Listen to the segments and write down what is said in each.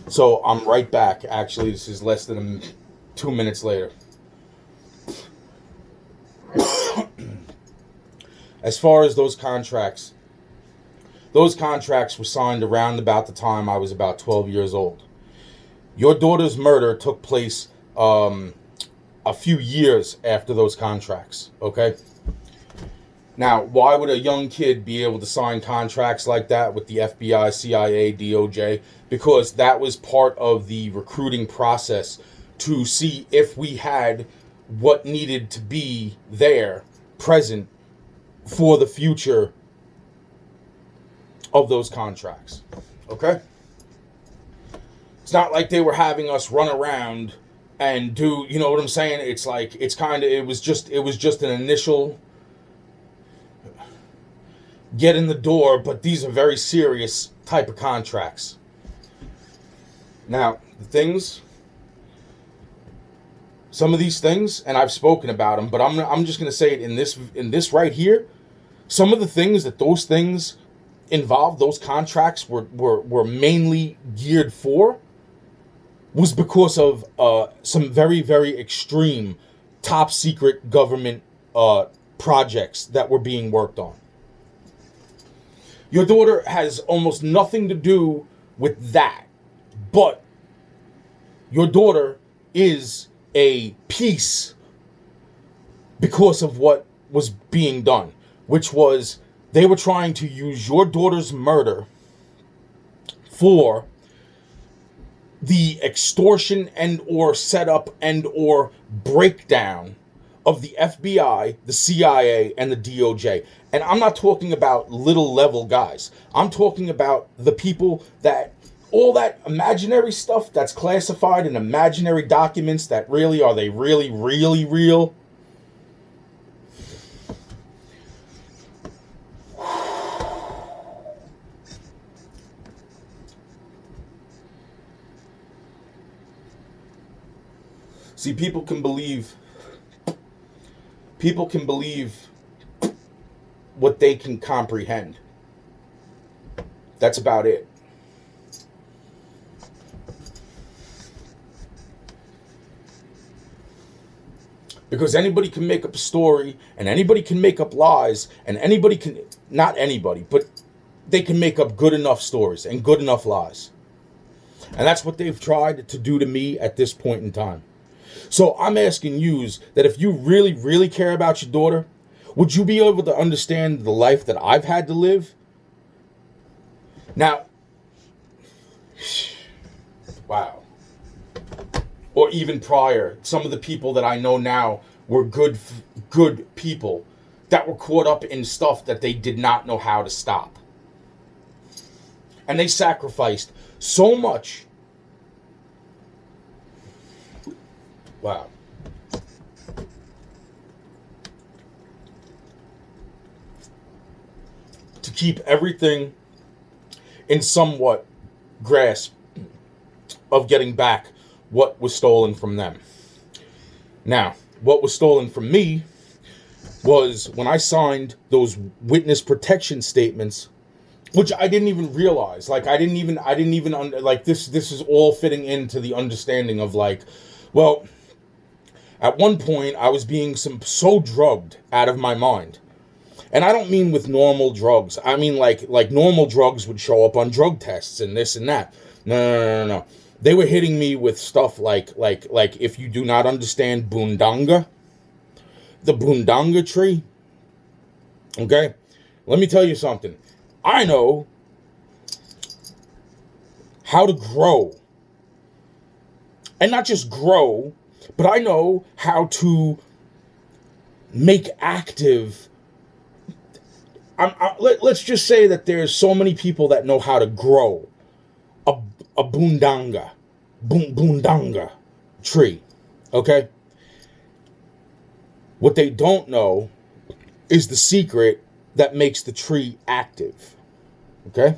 So I'm right back. Actually, this is less than 2 minutes later. As far as those contracts were signed around about the time I was about 12 years old. Your daughter's murder took place a few years after those contracts, okay? Now, why would a young kid be able to sign contracts like that with the FBI, CIA, DOJ? Because that was part of the recruiting process to see if we had what needed to be there, present, for the future of those contracts, okay? It's not like they were having us run around and do, you know what I'm saying? It's like, it was just an initial get in the door, but these are very serious type of contracts. Now, some of these things, and I've spoken about them, but I'm just going to say it in this right here. Some of the things that those things involved, those contracts were mainly geared for, was because of some very, very extreme top secret government projects that were being worked on. Your daughter has almost nothing to do with that, but your daughter is a piece because of what was being done, which was they were trying to use your daughter's murder for the extortion and or setup and or breakdown of the FBI, the CIA, and the DOJ. And I'm not talking about little level guys. I'm talking about the people that, all that imaginary stuff that's classified in imaginary documents that really, are they really, really real? See, people can believe what they can comprehend. That's about it. Because anybody can make up a story, and anybody can make up lies, and anybody can, not anybody, but they can make up good enough stories and good enough lies. And that's what they've tried to do to me at this point in time. So I'm asking yous that if you really, really care about your daughter, would you be able to understand the life that I've had to live? Now, wow. Or even prior, some of the people that I know now were good people that were caught up in stuff that they did not know how to stop. And they sacrificed so much. Wow. To keep everything in somewhat grasp of getting back what was stolen from them. Now, what was stolen from me was when I signed those witness protection statements, which I didn't even realize. Like, I didn't even, like, this is all fitting into the understanding of, like, well, at one point, I was being so drugged out of my mind. And I don't mean with normal drugs. I mean like normal drugs would show up on drug tests and this and that. No. They were hitting me with stuff like if you do not understand Bundanga, the Bundanga tree. Okay? Let me tell you something. I know how to grow. And not just grow, but I know how to make active. Let's just say that there's so many people that know how to grow a bundanga tree, okay? What they don't know is the secret that makes the tree active, okay?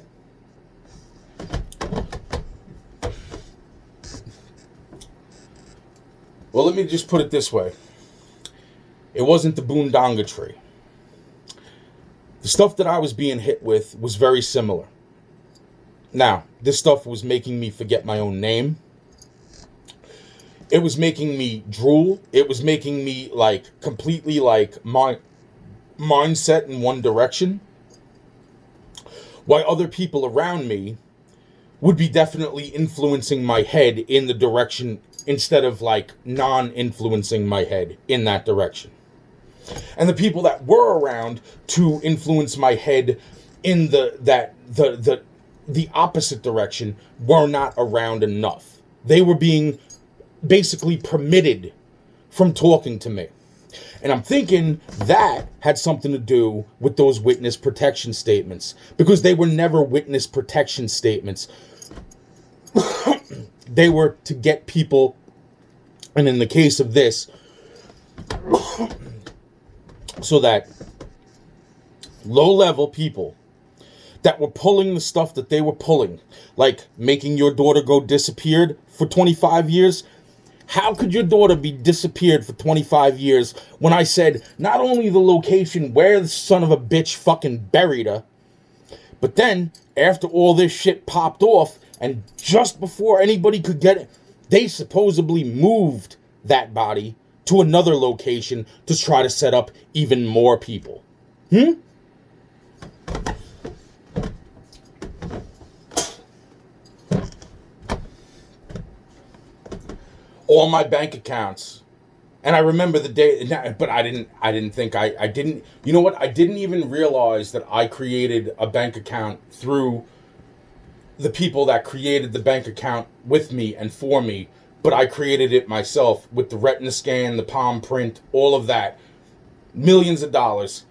Well, let me just put it this way. It wasn't the Bundanga tree. The stuff that I was being hit with was very similar. Now, this stuff was making me forget my own name. It was making me drool. It was making me like completely like my mindset in one direction. While other people around me would be definitely influencing my head in the direction instead of like non-influencing my head in that direction. And the people that were around to influence my head in the opposite direction were not around enough. They were being basically permitted from talking to me. And I'm thinking that had something to do with those witness protection statements, because they were never witness protection statements. They were to get people, and in the case of this, so that low-level people that were pulling the stuff that they were pulling, like making your daughter go disappeared for 25 years. How could your daughter be disappeared for 25 years when I said not only the location where the son of a bitch fucking buried her, but then after all this shit popped off and just before anybody could get it, they supposedly moved that body to another location to try to set up even more people. All my bank accounts. And I remember the day, but I didn't think I didn't, you know what? I didn't even realize that I created a bank account through the people that created the bank account with me and for me, but I created it myself with the retina scan, the palm print, all of that. Millions of dollars.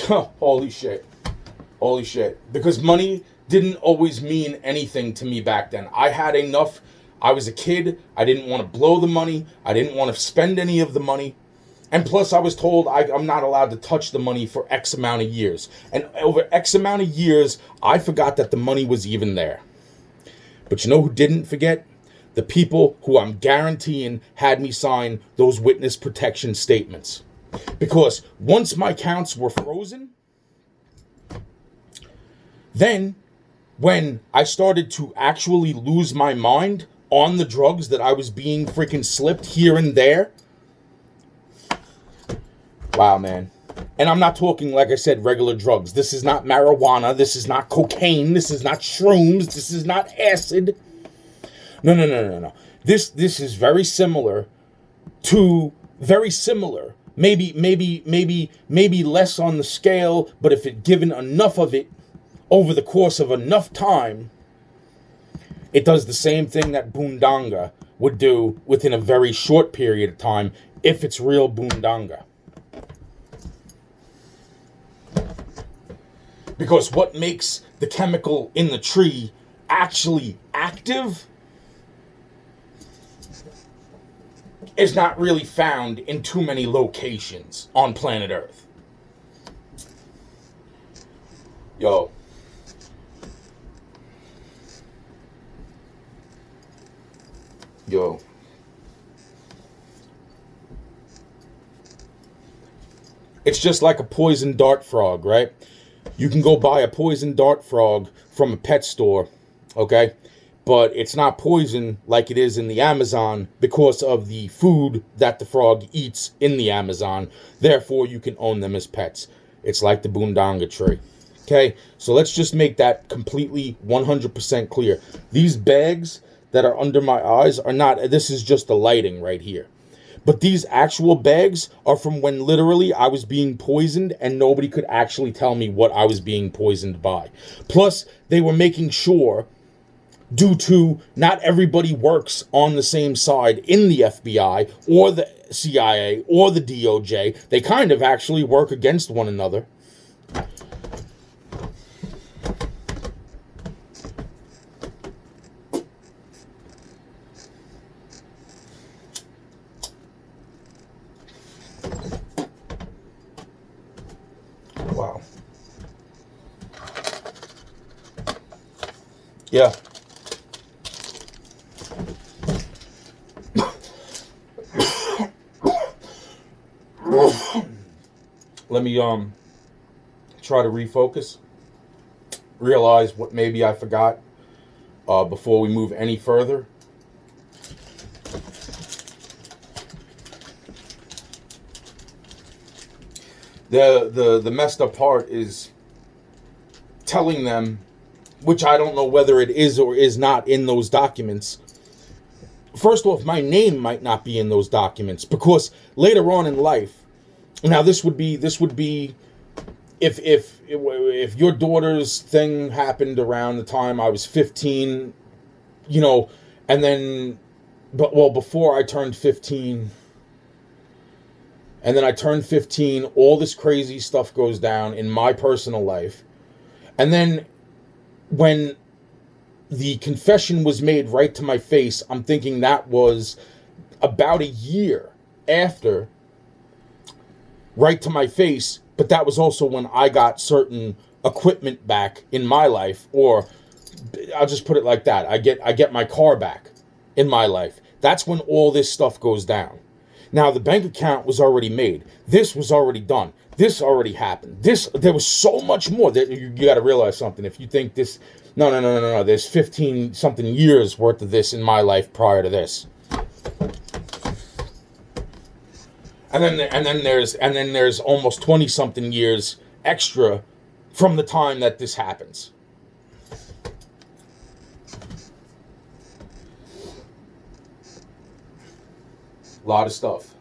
Holy shit. Holy shit. Because money didn't always mean anything to me back then. I had enough. I was a kid. I didn't want to blow the money. I didn't want to spend any of the money. And plus I was told I'm not allowed to touch the money for X amount of years. And over X amount of years, I forgot that the money was even there. But you know who didn't forget? The people who I'm guaranteeing had me sign those witness protection statements. Because once my accounts were frozen, then when I started to actually lose my mind on the drugs that I was being freaking slipped here and there. Wow, man. And I'm not talking, like I said, regular drugs. This is not marijuana. This is not cocaine. This is not shrooms. This is not acid. No. This is very similar to, maybe less on the scale, but if it given enough of it over the course of enough time, it does the same thing that Boondanga would do within a very short period of time if it's real Boondanga. Because what makes the chemical in the tree actually active is not really found in too many locations on planet Earth. Yo. It's just like a poison dart frog, right? You can go buy a poison dart frog from a pet store, okay? But it's not poison like it is in the Amazon because of the food that the frog eats in the Amazon. Therefore, you can own them as pets. It's like the Boondanga tree. Okay? So let's just make that completely 100% clear. These bags that are under my eyes are not, this is just the lighting right here. But these actual bags are from when literally I was being poisoned and nobody could actually tell me what I was being poisoned by. Plus, they were making sure, due to not everybody works on the same side in the FBI or the CIA or the DOJ, they kind of actually work against one another. Wow. Yeah. Let me try to refocus. Realize what maybe I forgot before we move any further. The messed up part is telling them, which I don't know whether it is or is not in those documents. First off, my name might not be in those documents, because later on in life, now this would be if your daughter's thing happened around the time I was 15, and then, before I turned 15, and then I turned 15, all this crazy stuff goes down in my personal life. And then when the confession was made right to my face, I'm thinking that was about a year after, right to my face, but that was also when I got certain equipment back in my life, or I'll just put it like that. I get my car back in my life. That's when all this stuff goes down. Now, the bank account was already made. This was already done. This already happened. There was so much more. You got to realize something. If you think this, no. There's 15 something years worth of this in my life prior to this. And then there's almost 20 something years extra from the time that this happens. A lot of stuff.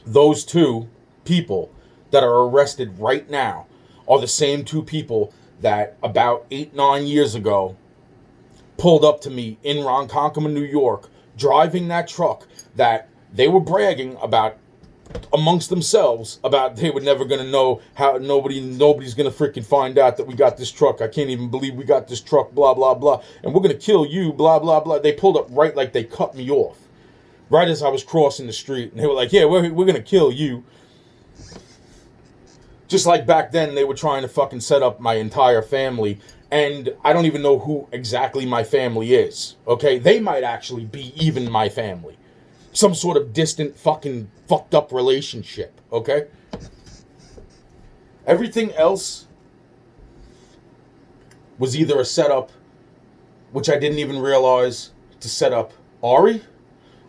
Those two people that are arrested right now are the same two people that about 8-9 years ago pulled up to me in Ronkonkoma, New York, driving that truck that they were bragging about amongst themselves about they were never going to know how nobody's going to freaking find out that we got this truck. I can't even believe we got this truck, blah, blah, blah. And we're going to kill you, blah, blah, blah. They pulled up right like they cut me off. Right as I was crossing the street. And they were like, yeah, we're going to kill you. Just like back then, they were trying to fucking set up my entire family. And I don't even know who exactly my family is. Okay? They might actually be even my family. Some sort of distant fucking fucked up relationship, okay? Everything else was either a setup, which I didn't even realize, to set up Ari,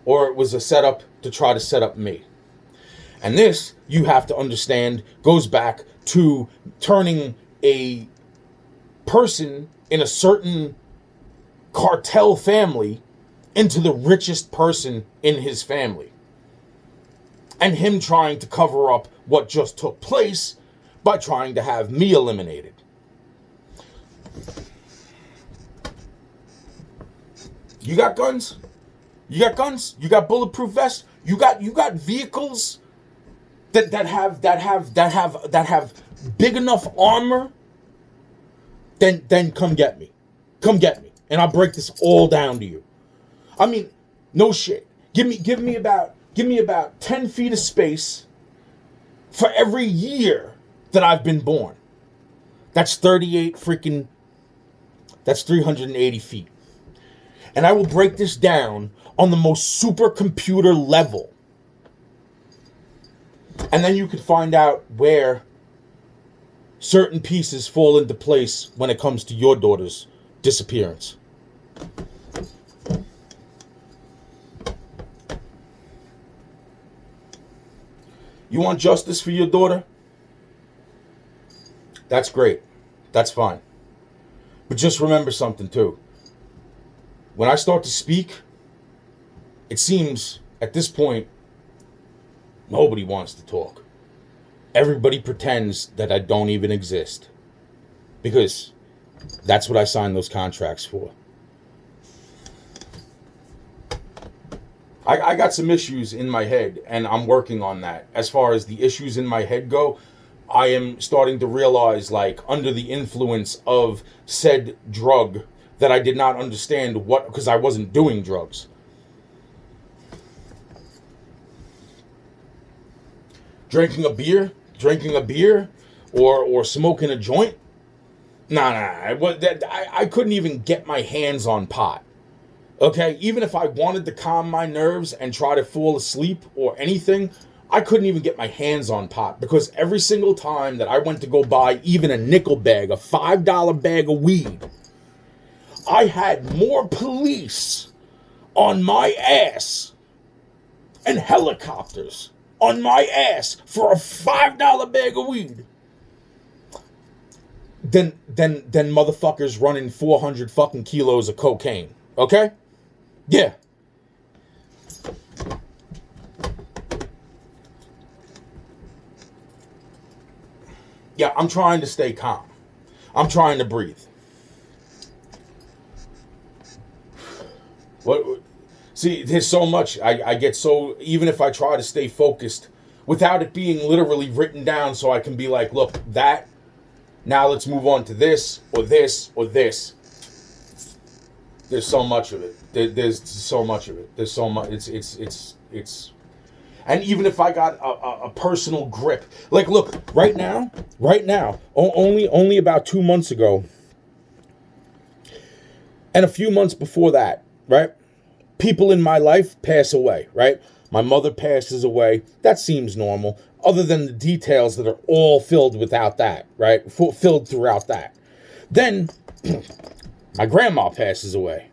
or it was a setup to try to set up me. And this, you have to understand, goes back to turning a person in a certain cartel family into the richest person in his family. And him trying to cover up what just took place by trying to have me eliminated. You got guns? You got guns? You got bulletproof vests? You got vehicles that have big enough armor? Then come get me. Come get me. And I'll break this all down to you. I mean, no shit. Give me about 10 feet of space for every year that I've been born. That's 380 feet. And I will break this down on the most supercomputer level. And then you can find out where certain pieces fall into place when it comes to your daughter's disappearance. You want justice for your daughter? That's great. That's fine. But just remember something too. When I start to speak, it seems at this point, nobody wants to talk. Everybody pretends that I don't even exist. Because that's what I signed those contracts for. I got some issues in my head, and I'm working on that. As far as the issues in my head go, I am starting to realize, like, under the influence of said drug, that I did not understand what, because I wasn't doing drugs. Drinking a beer, or smoking a joint. I couldn't even get my hands on pot. Okay, even if I wanted to calm my nerves and try to fall asleep or anything, I couldn't even get my hands on pot because every single time that I went to go buy even a nickel bag, a $5 bag of weed, I had more police on my ass and helicopters on my ass for a $5 bag of weed than motherfuckers running 400 fucking kilos of cocaine. Okay? Yeah. Yeah, I'm trying to stay calm. I'm trying to breathe. What? See, there's so much. I get so, even if I try to stay focused without it being literally written down so I can be like, look, that, now let's move on to this, or this, or this. There's so much of it. There's so much of it. There's so much. It's. And even if I got a personal grip, like, look, right now, only about 2 months ago, and a few months before that, right? People in my life pass away, right? My mother passes away. That seems normal, other than the details that are all filled without that, right? Filled throughout that. Then, my grandma passes away.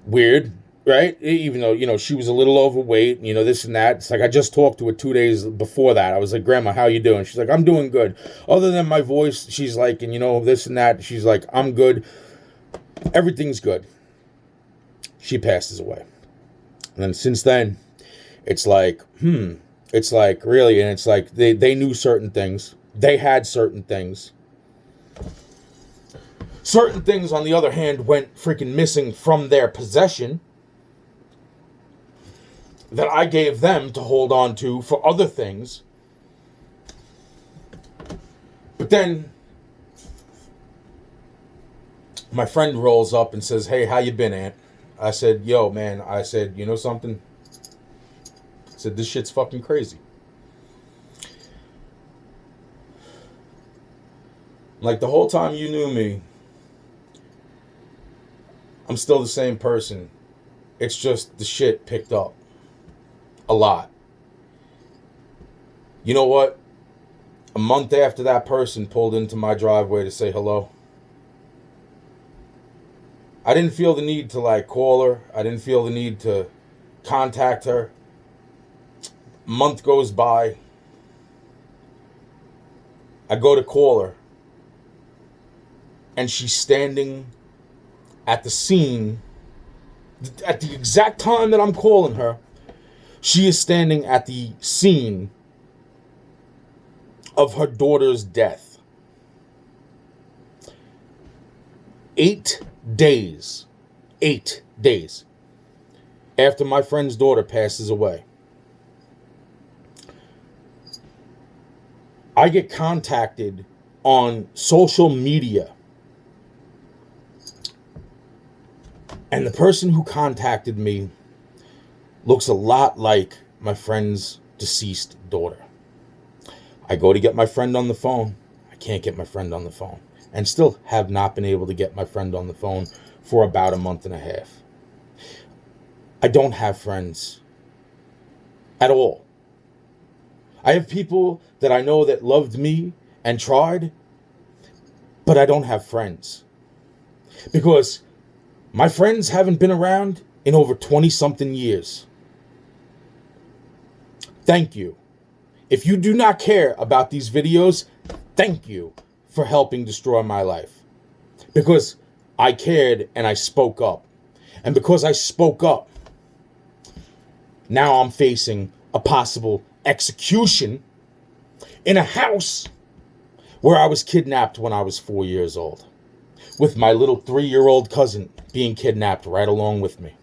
Weird. Right? Even though, you know, she was a little overweight, you know, this and that. It's like, I just talked to her 2 days before that. I was like, Grandma, how you doing? She's like, I'm doing good. Other than my voice, she's like, and you know, this and that. She's like, I'm good. Everything's good. She passes away. And then since then, it's like, it's like, really? And it's like, they knew certain things. They had certain things. Certain things, on the other hand, went freaking missing from their possession that I gave them to hold on to for other things. But then my friend rolls up and says, hey, how you been, Aunt? I said, yo, man, I said, you know something? I said, this shit's fucking crazy. Like, the whole time you knew me, I'm still the same person. It's just the shit picked up. A lot. You know what? A month after that person pulled into my driveway to say hello, I didn't feel the need to like call her. I didn't feel the need to contact her. A month goes by. I go to call her. And she's standing at the scene at the exact time that I'm calling her. She is standing at the scene of her daughter's death. 8 days. 8 days after my friend's daughter passes away. I get contacted on social media. And the person who contacted me looks a lot like my friend's deceased daughter. I go to get my friend on the phone. I can't get my friend on the phone. And still have not been able to get my friend on the phone for about a month and a half. I don't have friends at all. I have people that I know that loved me and tried, but I don't have friends. Because my friends haven't been around in over 20-something years. Thank you. If you do not care about these videos, thank you for helping destroy my life. Because I cared and I spoke up. And because I spoke up, now I'm facing a possible execution in a house where I was kidnapped when I was 4 years old. With my little 3-year-old cousin being kidnapped right along with me.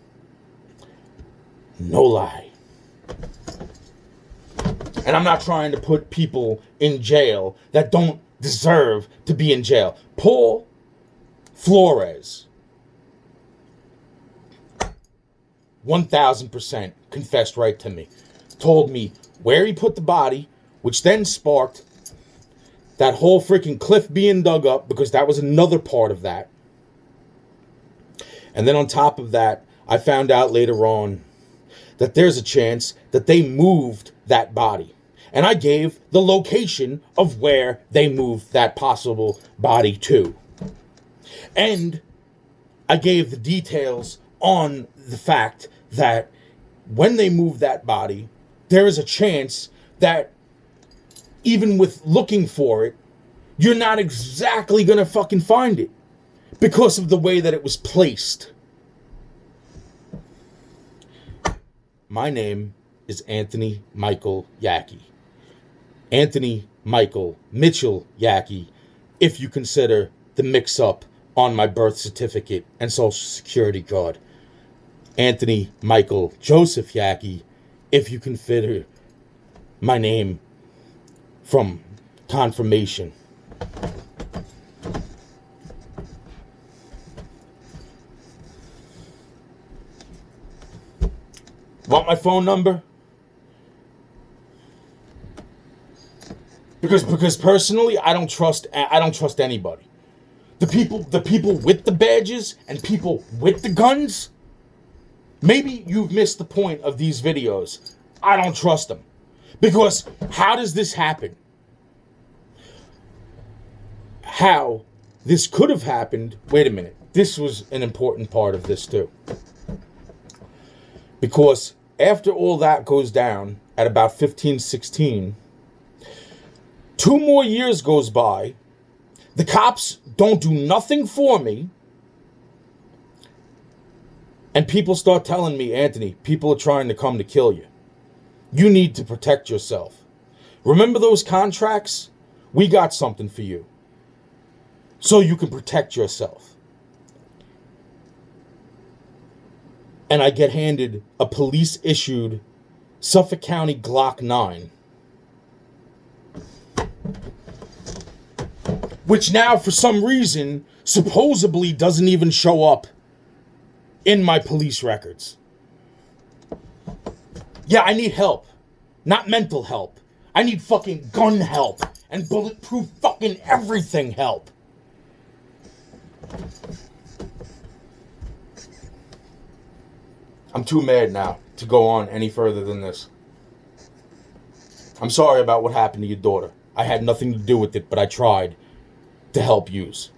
No lie. And I'm not trying to put people in jail that don't deserve to be in jail. Paul Flores, 1000% confessed right to me. Told me where he put the body, which then sparked that whole freaking cliff being dug up, because that was another part of that. And then on top of that, I found out later on that there's a chance that they moved that body. And I gave the location of where they moved that possible body to. And I gave the details on the fact that when they move that body, there is a chance that even with looking for it, you're not exactly gonna fucking find it because of the way that it was placed. My name is Anthony Michael Yackey. Anthony Michael Mitchell Yackey, if you consider the mix-up on my birth certificate and social security card. Anthony Michael Joseph Yackey, if you consider my name from confirmation. Want my phone number? Because personally, I don't trust anybody. The people with the badges and people with the guns, maybe you've missed the point of these videos. I don't trust them. Because how does this happen? How this could have happened, wait a minute, this was an important part of this too. Because after all that goes down at about 15, 16, 2 more years goes by, the cops don't do nothing for me, and people start telling me, Anthony, people are trying to come to kill you. You need to protect yourself. Remember those contracts? We got something for you. So you can protect yourself. And I get handed a police-issued Suffolk County Glock 9. Which now, for some reason, supposedly doesn't even show up in my police records. Yeah, I need help. Not mental help. I need fucking gun help. And bulletproof fucking everything help. I'm too mad now to go on any further than this. I'm sorry about what happened to your daughter. I had nothing to do with it, but I tried to help yous.